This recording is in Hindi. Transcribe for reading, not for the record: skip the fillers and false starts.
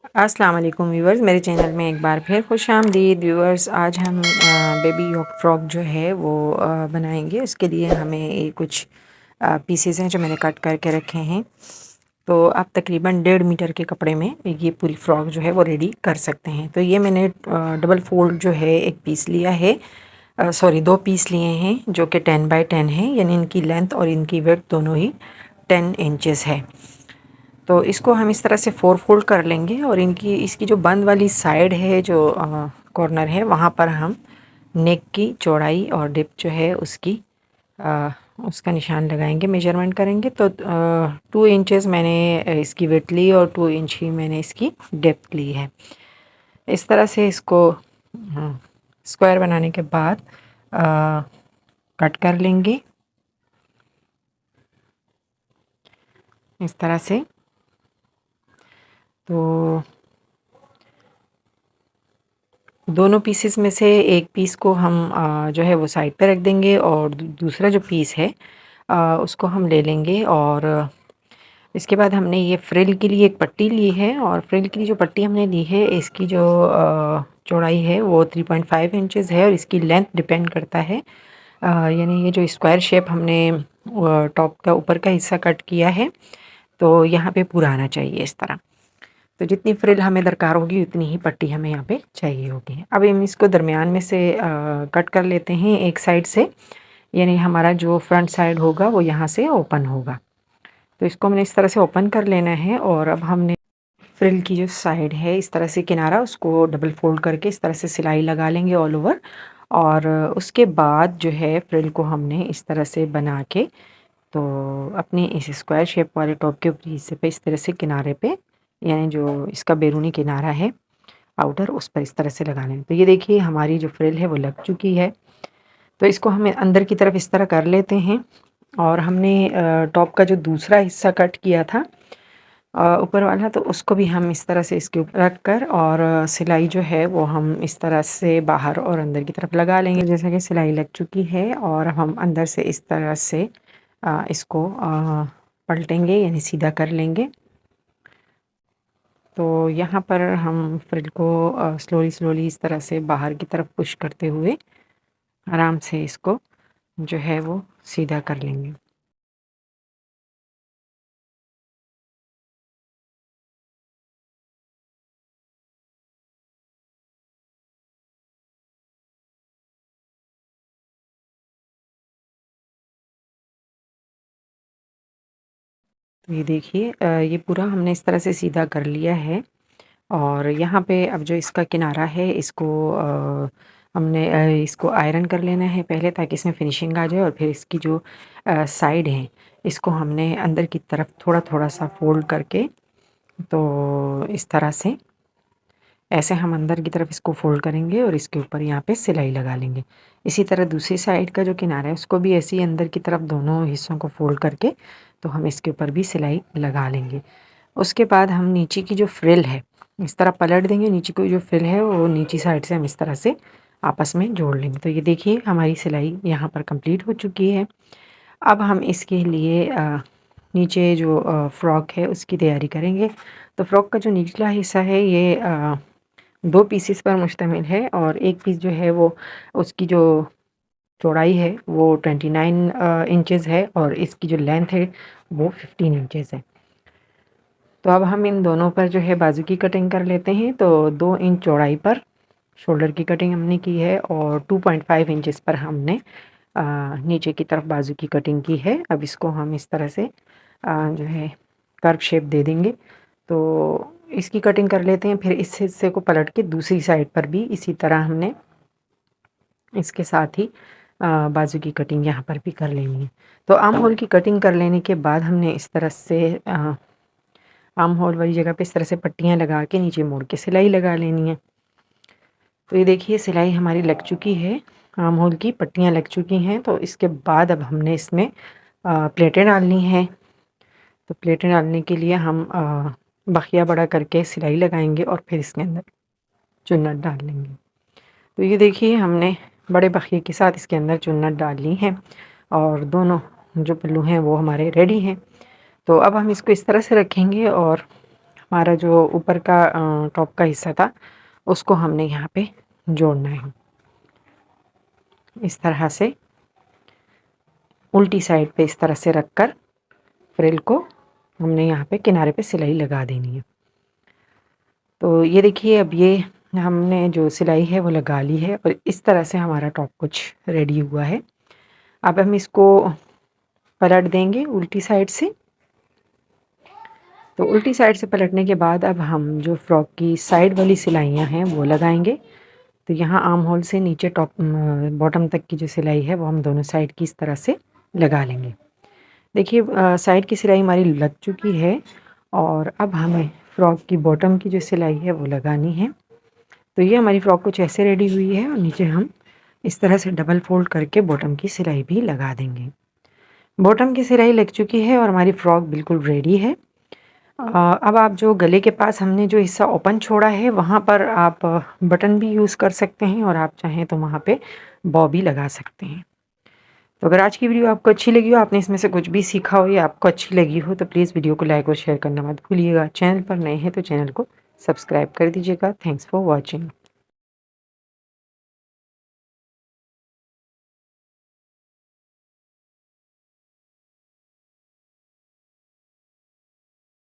अस्सलाम वालेकुम व्यूवर्स, मेरे चैनल में एक बार फिर खुशामदीद व्यूवर्स। आज हम बेबी योक फ्रॉक जो है वो बनाएंगे। उसके लिए हमें ये कुछ पीसेस हैं जो मैंने कट करके रखे हैं। तो आप तकरीबन 1.5 मीटर के कपड़े में ये पूरी फ्रॉक जो है वो रेडी कर सकते हैं। तो ये मैंने डबल फोल्ड जो है एक पीस लिया है, सॉरी 2 पीस लिए हैं जो कि 10 बाय 10 है, यानी इनकी लेंथ और इनकी विड्थ दोनों ही 10 इंचेस है। तो इसको हम इस तरह से 4 फोल्ड कर लेंगे और इनकी इसकी जो बंद वाली साइड है, जो कॉर्नर है, वहाँ पर हम नेक की चौड़ाई और डिप जो है उसकी अ, उसका निशान लगाएंगे, मेजरमेंट करेंगे। तो 2 इंचेस मैंने इसकी विड्थ ली और 2 इंच ही मैंने इसकी डेप्थ ली है। इस तरह से इसको स्क्वायर बनाने के बाद कट कर लेंगे इस तरह से। तो दोनों पीसेस में से एक पीस को हम जो है वो साइड पे रख देंगे और दूसरा जो पीस है उसको हम ले लेंगे। और इसके बाद हमने ये फ्रिल के लिए एक पट्टी ली है, और फ्रिल के लिए जो पट्टी हमने ली है इसकी जो चौड़ाई है वो 3.5 इंचेस है, और इसकी लेंथ डिपेंड करता है, यानी ये जो स्क्वायर शेप हमने टॉप का ऊपर का हिस्सा कट किया है तो यहाँ पे पूरा आना चाहिए इस तरह। तो जितनी फ्रिल हमें दरकार होगी उतनी ही पट्टी हमें यहाँ पे चाहिए होगी। अब हम इसको दरमियान में से कट कर लेते हैं एक साइड से, यानी हमारा जो फ्रंट साइड होगा वो यहाँ से ओपन होगा। तो इसको हमने इस तरह से ओपन कर लेना है। और अब हमने फ्रिल की जो साइड है इस तरह से किनारा उसको डबल फोल्ड करके इस तरह से सिलाई लगा लेंगे ऑल ओवर। और उसके बाद जो है फ्रिल को हमने इस तरह से बना के, तो अपनी इस स्क्वायर शेप वाले टॉप के ऊपरी हिस्से पे इस तरह से किनारे पे, यानी जो इसका बैरूनी किनारा है आउटर, उस पर इस तरह से लगाना है। तो ये देखिए हमारी जो फ्रिल है वो लग चुकी है। तो इसको हमें अंदर की तरफ इस तरह कर लेते हैं। और हमने टॉप का जो दूसरा हिस्सा कट किया था ऊपर वाला, तो उसको भी हम इस तरह से इसके ऊपर रख कर, और सिलाई जो है वो हम इस तरह से बाहर और अंदर की तरफ लगा लेंगे। जैसा कि सिलाई लग चुकी है और हम अंदर से इस तरह से इसको पलटेंगे, यानी सीधा कर लेंगे। तो यहाँ पर हम फ्रिल को स्लोली स्लोली इस तरह से बाहर की तरफ पुश करते हुए आराम से इसको जो है वो सीधा कर लेंगे। तो ये देखिए ये पूरा हमने इस तरह से सीधा कर लिया है। और यहाँ पे अब जो इसका किनारा है इसको हमने इसको आयरन कर लेना है पहले, ताकि इसमें फिनिशिंग आ जाए। और फिर इसकी जो साइड है इसको हमने अंदर की तरफ थोड़ा थोड़ा सा फोल्ड करके, तो इस तरह से ऐसे हम अंदर की तरफ इसको फोल्ड करेंगे और इसके ऊपर यहाँ पे सिलाई लगा लेंगे। इसी तरह दूसरी साइड का जो किनारा है उसको भी ऐसे ही अंदर की तरफ दोनों हिस्सों को फोल्ड करके, तो हम इसके ऊपर भी सिलाई लगा लेंगे। उसके बाद हम नीचे की जो फ्रिल है इस तरह पलट देंगे, नीचे की जो फ्रिल है वो नीचे साइड से हम इस तरह से आपस में जोड़ लेंगे। तो ये देखिए हमारी सिलाई यहाँ पर कंप्लीट हो चुकी है। अब हम इसके लिए नीचे जो फ्रॉक है उसकी तैयारी करेंगे। तो फ्रॉक का जो निचला हिस्सा है ये 2 पीसेस पर मुश्तमिल है, और एक पीस जो है वो उसकी जो चौड़ाई है वो 29 इंचेस है, और इसकी जो लेंथ है वो 15 इंचेस है। तो अब हम इन दोनों पर जो है बाजू की कटिंग कर लेते हैं। तो 2 इंच चौड़ाई पर शोल्डर की कटिंग हमने की है, और 2.5 इंचेस पर हमने नीचे की तरफ बाजू की कटिंग की है। अब इसको हम इस तरह से जो है कर्व शेप दे देंगे। तो इसकी कटिंग कर लेते हैं। फिर इस हिस्से को पलट के दूसरी साइड पर भी इसी तरह हमने इसके साथ ही बाजू की कटिंग यहाँ पर भी कर लेनी है। तो आर्म होल की कटिंग कर लेने के बाद हमने इस तरह से आर्म होल वाली जगह पे इस तरह से पट्टियाँ लगा के नीचे मोड़ के सिलाई लगा लेनी है। तो ये देखिए सिलाई हमारी लग चुकी है, आर्म होल की पट्टियाँ लग चुकी हैं। तो इसके बाद अब हमने इसमें प्लेटें डालनी हैं। तो प्लेटें डालने के लिए हम बखिया बड़ा करके सिलाई लगाएंगे और फिर इसके अंदर चुन्नट डाल लेंगे। तो ये देखिए हमने बड़े बखिए के साथ इसके अंदर चुन्नट डाल ली है, और दोनों जो पल्लू हैं वो हमारे रेडी हैं। तो अब हम इसको इस तरह से रखेंगे और हमारा जो ऊपर का टॉप का हिस्सा था उसको हमने यहाँ पे जोड़ना है। इस तरह से उल्टी साइड पे इस तरह से रखकर फ्रिल को हमने यहाँ पे किनारे पे सिलाई लगा देनी है। तो ये देखिए अब ये हमने जो सिलाई है वो लगा ली है और इस तरह से हमारा टॉप कुछ रेडी हुआ है। अब हम इसको पलट देंगे उल्टी साइड से। तो उल्टी साइड से पलटने के बाद अब हम जो फ्रॉक की साइड वाली सिलाइयाँ हैं वो लगाएंगे। तो यहाँ आर्म होल से नीचे टॉप बॉटम तक की जो सिलाई है वो हम दोनों साइड की इस तरह से लगा लेंगे। देखिए साइड की सिलाई हमारी लग चुकी है और अब हमें फ्रॉक की बॉटम की जो सिलाई है वो लगानी है। तो ये हमारी फ्रॉक कुछ ऐसे रेडी हुई है और नीचे हम इस तरह से डबल फोल्ड करके बॉटम की सिलाई भी लगा देंगे। बॉटम की सिलाई लग चुकी है और हमारी फ्रॉक बिल्कुल रेडी है। अब आप जो गले के पास हमने जो हिस्सा ओपन छोड़ा है वहाँ पर आप बटन भी यूज़ कर सकते हैं और आप चाहें तो वहाँ पे बॉ भी लगा सकते हैं। तो अगर आज की वीडियो आपको अच्छी लगी हो, आपने इसमें से कुछ भी सीखा हो या आपको अच्छी लगी हो तो प्लीज़ वीडियो को लाइक और शेयर करना मत भूलिएगा। चैनल पर नए हैं तो चैनल को सब्सक्राइब कर दीजिएगा। Thanks for watching.